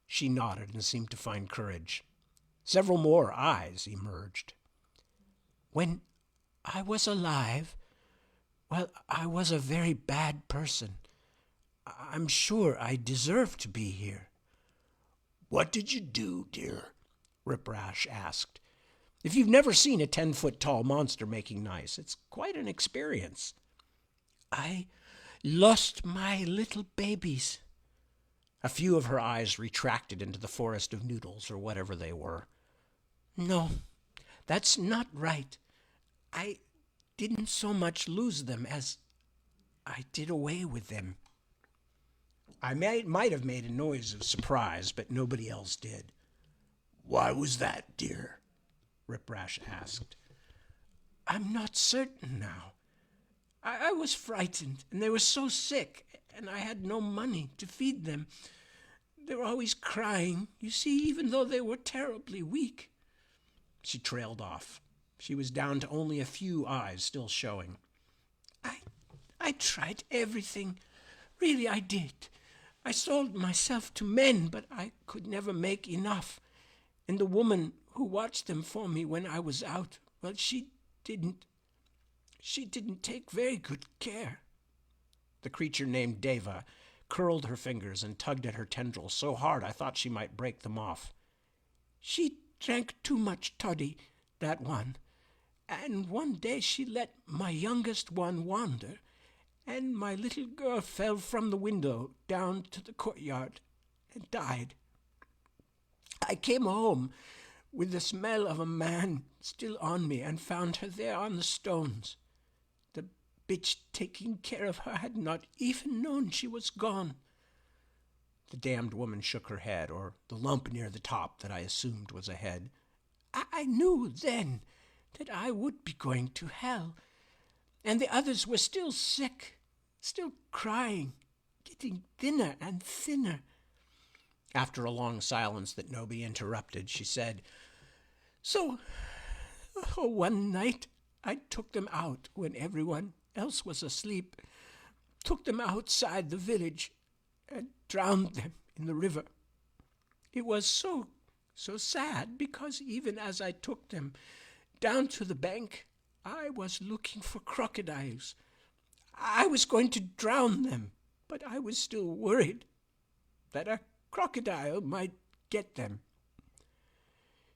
She nodded and seemed to find courage. Several more eyes emerged. When I was alive, well, I was a very bad person. I'm sure I deserve to be here." "What did you do, dear?" Rip Rash asked. If you've never seen a 10-foot tall monster making nice, it's quite an experience. "I lost my little babies." A few of her eyes retracted into the forest of noodles or whatever they were. "No, that's not right. I didn't so much lose them as I did away with them." I might have made a noise of surprise, but nobody else did. "Why was that, dear?" Rip Rash asked. "I'm not certain now. I was frightened, and they were so sick, and I had no money to feed them. They were always crying, you see, even though they were terribly weak." She trailed off. She was down to only a few eyes still showing. I tried everything. Really, I did. I sold myself to men, but I could never make enough. And the woman who watched them for me when I was out, well, she didn't take very good care." The creature named Deva curled her fingers and tugged at her tendrils so hard I thought she might break them off. "She drank too much toddy, that one. And one day she let my youngest one wander, and my little girl fell from the window down to the courtyard and died. I came home with the smell of a man still on me and found her there on the stones. The bitch taking care of her had not even known she was gone." The damned woman shook her head, or the lump near the top that I assumed was a head. I knew then that I would be going to hell, and the others were still sick, still crying, getting thinner and thinner." After a long silence that nobody interrupted, she said, So one night I took them out when everyone else was asleep, took them outside the village and drowned them in the river. It was so sad, because even as I took them down to the bank, I was looking for crocodiles. I was going to drown them, but I was still worried that a crocodile might get them.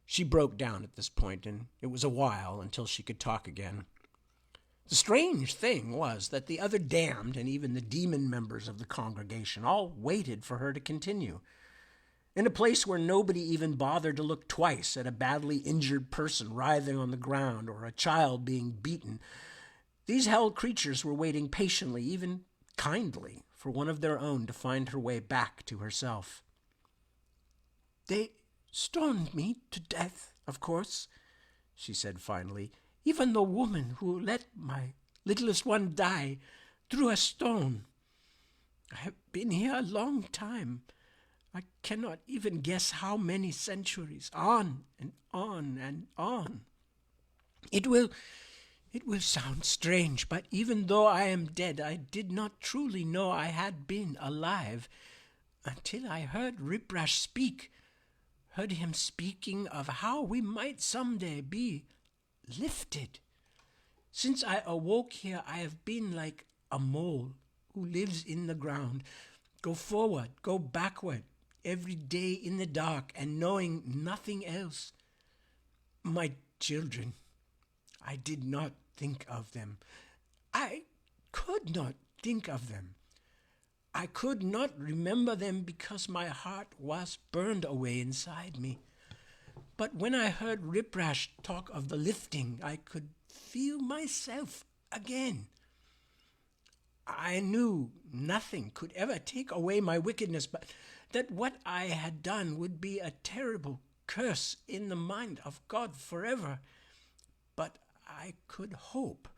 She broke down at this point, and it was a while until she could talk again. The strange thing was that the other damned and even the demon members of the congregation all waited for her to continue. In a place where nobody even bothered to look twice at a badly injured person writhing on the ground or a child being beaten, these hell creatures were waiting patiently, even kindly, for one of their own to find her way back to herself. "They stoned me to death, of course," she said finally. "Even the woman who let my littlest one die threw a stone. I have been here a long time. I cannot even guess how many centuries, on and on and on. It will sound strange, but even though I am dead, I did not truly know I had been alive until I heard Rip Rash speak. Heard him speaking of how we might someday be lifted. Since I awoke here, I have been like a mole who lives in the ground. Go forward, go backward, every day in the dark and knowing nothing else. My children, I did not think of them. I could not think of them. I could not remember them because my heart was burned away inside me. But when I heard Rip Rash talk of the lifting, I could feel myself again. I knew nothing could ever take away my wickedness, but that what I had done would be a terrible curse in the mind of God forever. But I could hope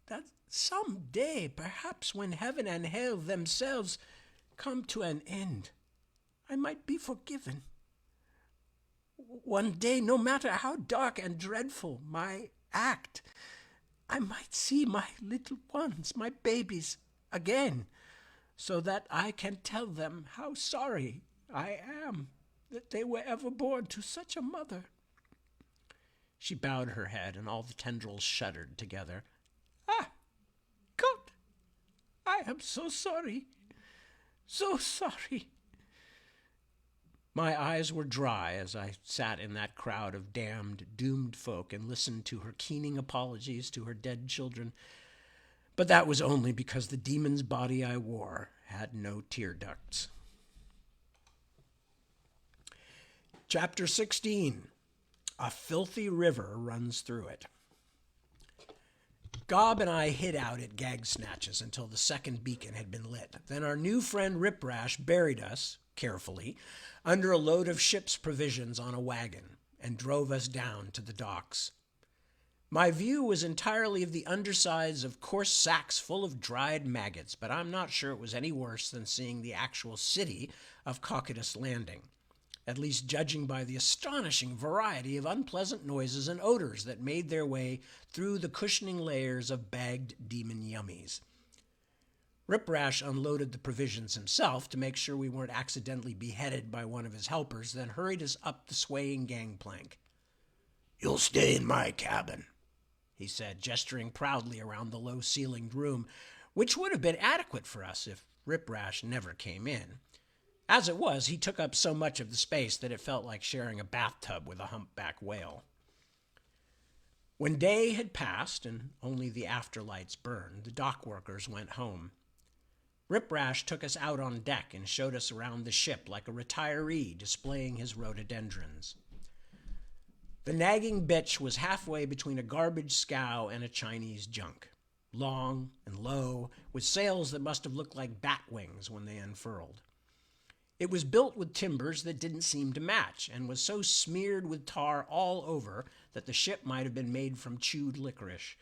that some day, perhaps when heaven and hell themselves come to an end, I might be forgiven. One day, no matter how dark and dreadful my act, I might see my little ones, my babies, again, so that I can tell them how sorry I am that they were ever born to such a mother." She bowed her head, and all the tendrils shuddered together. "Ah, God, I am so sorry. So sorry. My eyes were dry as I sat in that crowd of damned, doomed folk and listened to her keening apologies to her dead children. But that was only because the demon's body I wore had no tear ducts. Chapter 16. A filthy river runs through it. Gob and I hid out at Gag Snatches until the second beacon had been lit. Then our new friend Riprash buried us, carefully, under a load of ship's provisions on a wagon and drove us down to the docks. My view was entirely of the undersides of coarse sacks full of dried maggots, but I'm not sure it was any worse than seeing the actual city of Cocytus Landing, at least judging by the astonishing variety of unpleasant noises and odors that made their way through the cushioning layers of bagged demon yummies. Riprash unloaded the provisions himself to make sure we weren't accidentally beheaded by one of his helpers, then hurried us up the swaying gangplank. "You'll stay in my cabin," he said, gesturing proudly around the low-ceilinged room, which would have been adequate for us if Riprash never came in. As it was, he took up so much of the space that it felt like sharing a bathtub with a humpback whale. When day had passed and only the afterlights burned, the dock workers went home. Riprash took us out on deck and showed us around the ship like a retiree displaying his rhododendrons. The nagging bitch was halfway between a garbage scow and a Chinese junk, long and low, with sails that must have looked like bat wings when they unfurled. It was built with timbers that didn't seem to match, and was so smeared with tar all over that the ship might have been made from chewed licorice.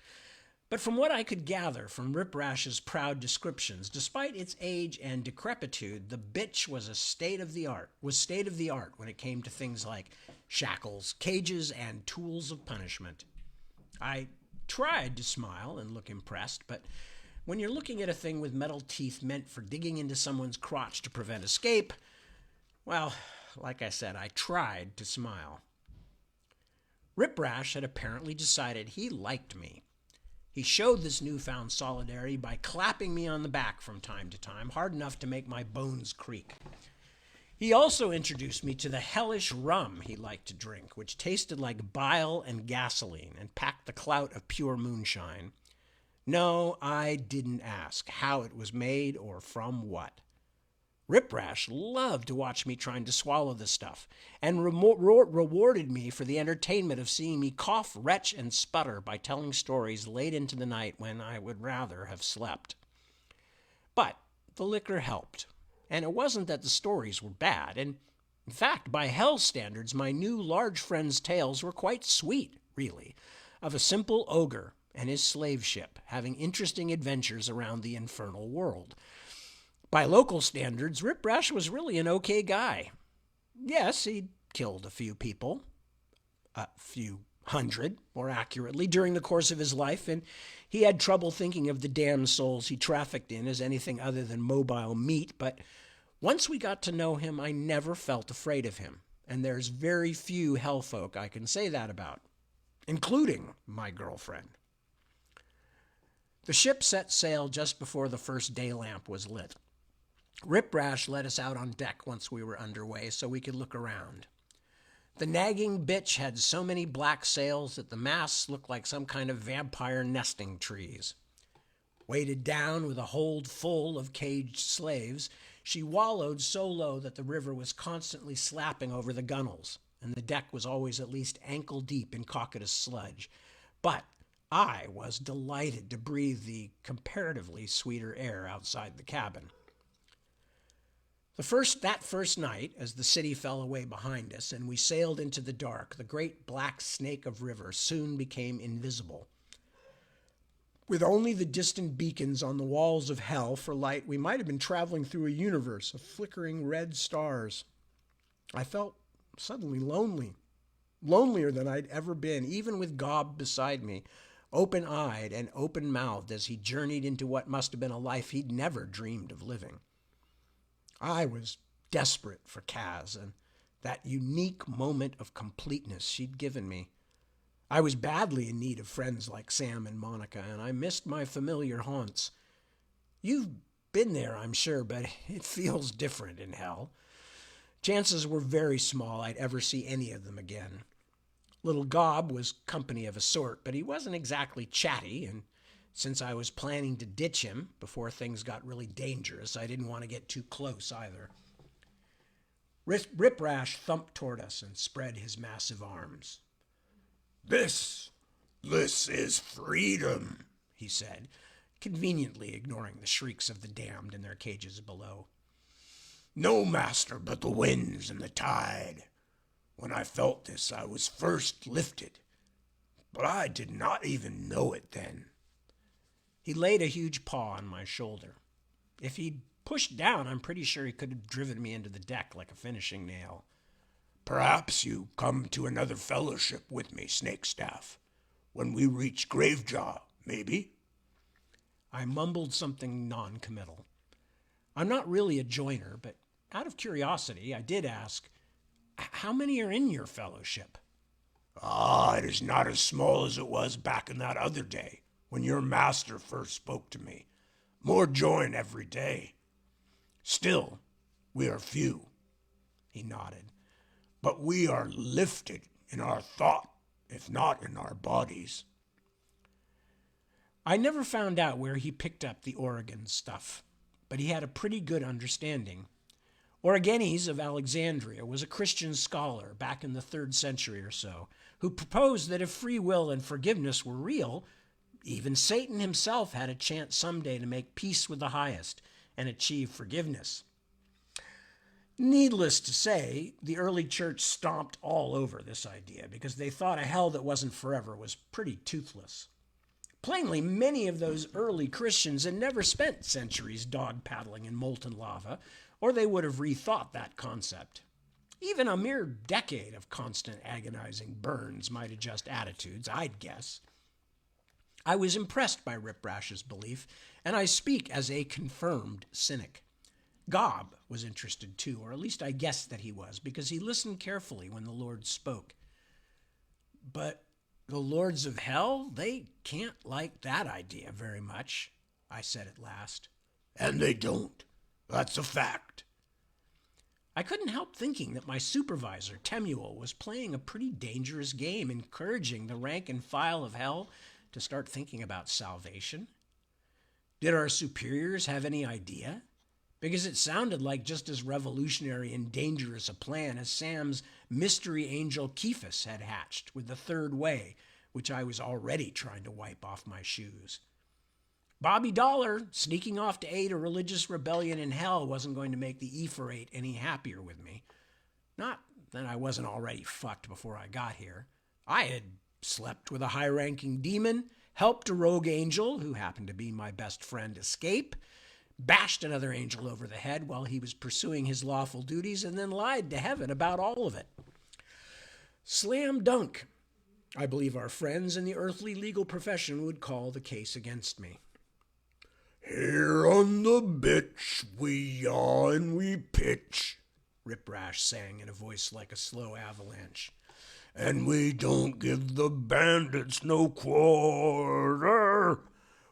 But from what I could gather from Riprash's proud descriptions, despite its age and decrepitude, the bitch was state of the art when it came to things like shackles, cages, and tools of punishment. I tried to smile and look impressed, but when you're looking at a thing with metal teeth meant for digging into someone's crotch to prevent escape, well, like I said, I tried to smile. Riprash had apparently decided he liked me. He showed this newfound solidarity by clapping me on the back from time to time, hard enough to make my bones creak. He also introduced me to the hellish rum he liked to drink, which tasted like bile and gasoline and packed the clout of pure moonshine. No, I didn't ask how it was made or from what. Riprash loved to watch me trying to swallow the stuff, and rewarded me for the entertainment of seeing me cough, retch, and sputter by telling stories late into the night when I would rather have slept. But the liquor helped, and it wasn't that the stories were bad, and in fact, by hell standards, my new large friend's tales were quite sweet, really, of a simple ogre and his slave ship having interesting adventures around the infernal world. By local standards, Riprash was really an okay guy. Yes, he'd killed a few people, a few hundred, more accurately, during the course of his life, and he had trouble thinking of the damned souls he trafficked in as anything other than mobile meat, but once we got to know him, I never felt afraid of him, and there's very few hellfolk I can say that about, including my girlfriend. The ship set sail just before the first day lamp was lit. Riprash let us out on deck once we were underway so we could look around. The nagging bitch had so many black sails that the masts looked like some kind of vampire nesting trees. Weighted down with a hold full of caged slaves, she wallowed so low that the river was constantly slapping over the gunwales, and the deck was always at least ankle deep in Cocytus sludge. But I was delighted to breathe the comparatively sweeter air outside the cabin. That first night, as the city fell away behind us and we sailed into the dark, the great black snake of river soon became invisible. With only the distant beacons on the walls of hell for light, we might have been traveling through a universe of flickering red stars. I felt suddenly lonely, lonelier than I'd ever been, even with Gob beside me, open-eyed and open-mouthed as he journeyed into what must have been a life he'd never dreamed of living. I was desperate for Kaz and that unique moment of completeness she'd given me. I was badly in need of friends like Sam and Monica, and I missed my familiar haunts. You've been there, I'm sure, but it feels different in hell. Chances were very small I'd ever see any of them again. Little Gob was company of a sort, but he wasn't exactly chatty, and since I was planning to ditch him before things got really dangerous, I didn't want to get too close either. Rip Rash thumped toward us and spread his massive arms. This is freedom, he said, conveniently ignoring the shrieks of the damned in their cages below. No master but the winds and the tide. When I felt this, I was first lifted, but I did not even know it then. He laid a huge paw on my shoulder. If he'd pushed down, I'm pretty sure he could have driven me into the deck like a finishing nail. Perhaps you come to another fellowship with me, Snakestaff. When we reach Gravejaw, maybe? I mumbled something non-committal. I'm not really a joiner, but out of curiosity, I did ask, how many are in your fellowship? It is not as small as it was back in that other day, when your master first spoke to me. More join every day. Still, we are few. He nodded. But we are lifted in our thought, if not in our bodies. I never found out where he picked up the Oregon stuff, but he had a pretty good understanding. Origenes of Alexandria was a Christian scholar back in the 3rd century or so, who proposed that if free will and forgiveness were real, even Satan himself had a chance someday to make peace with the highest and achieve forgiveness. Needless to say, the early church stomped all over this idea because they thought a hell that wasn't forever was pretty toothless. Plainly, many of those early Christians had never spent centuries dog-paddling in molten lava, or they would have rethought that concept. Even a mere decade of constant agonizing burns might adjust attitudes, I'd guess. I was impressed by Rip Rash's belief, and I speak as a confirmed cynic. Gob was interested too, or at least I guessed that he was, because he listened carefully when the Lord spoke. But the lords of hell, they can't like that idea very much, I said at last. And they don't. That's a fact. I couldn't help thinking that my supervisor, Temuel, was playing a pretty dangerous game, encouraging the rank and file of hell to start thinking about salvation. Did our superiors have any idea? Because it sounded like just as revolutionary and dangerous a plan as Sam's mystery angel Kephas had hatched with the third way, which I was already trying to wipe off my shoes. Bobby Dollar sneaking off to aid a religious rebellion in hell wasn't going to make the Pt.8 any happier with me. Not that I wasn't already fucked before I got here. I had slept with a high-ranking demon, helped a rogue angel, who happened to be my best friend, escape, bashed another angel over the head while he was pursuing his lawful duties, and then lied to heaven about all of it. Slam dunk. I believe our friends in the earthly legal profession would call the case against me. Here on the bitch we yaw and we pitch, Rip Rash sang in a voice like a slow avalanche. And we don't give the bandits no quarter.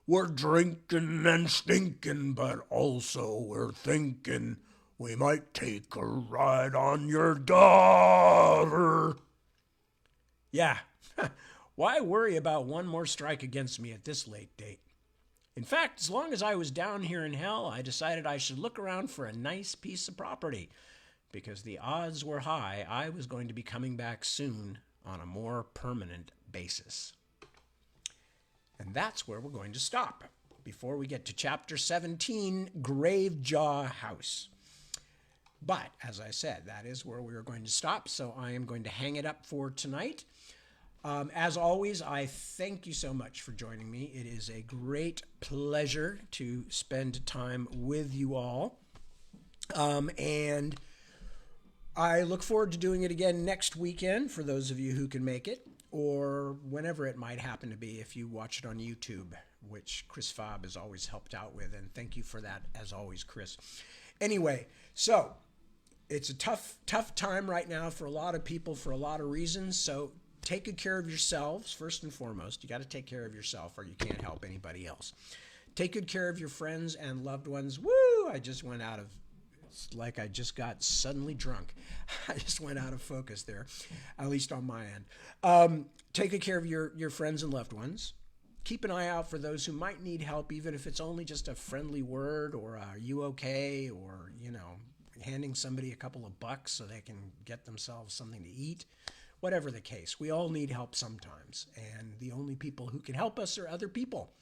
We're drinking and stinking, but also we're thinking we might take a ride on your daughter. Yeah, why worry about one more strike against me at this late date? In fact, as long as I was down here in hell, I decided I should look around for a nice piece of property, because the odds were high I was going to be coming back soon on a more permanent basis. And that's where we're going to stop before we get to Chapter 17, Gravejaw House. But, as I said, that is where we are going to stop, so I am going to hang it up for tonight. As always, I thank you so much for joining me. It is a great pleasure to spend time with you all. And I look forward to doing it again next weekend for those of you who can make it, or whenever it might happen to be if you watch it on YouTube, which Chris Fobb has always helped out with, and thank you for that as always, Chris. Anyway, so it's a tough time right now for a lot of people for a lot of reasons, so take good care of yourselves first and foremost. You got to take care of yourself or you can't help anybody else. Take good care of your friends and loved ones. Woo! I just went out of, it's like I just got suddenly drunk. I just went out of focus there, at least on my end. Take good care of your friends and loved ones. Keep an eye out for those who might need help, even if it's only just a friendly word or are you okay, or, handing somebody a couple of bucks so they can get themselves something to eat. Whatever the case, we all need help sometimes, and the only people who can help us are other people.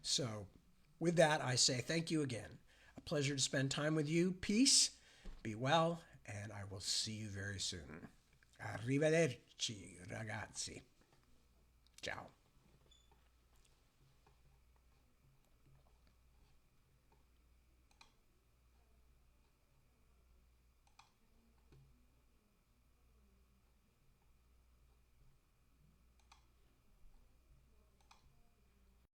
So with that, I say thank you again. A pleasure to spend time with you. Peace, be well, and I will see you very soon. Arrivederci, ragazzi. Ciao.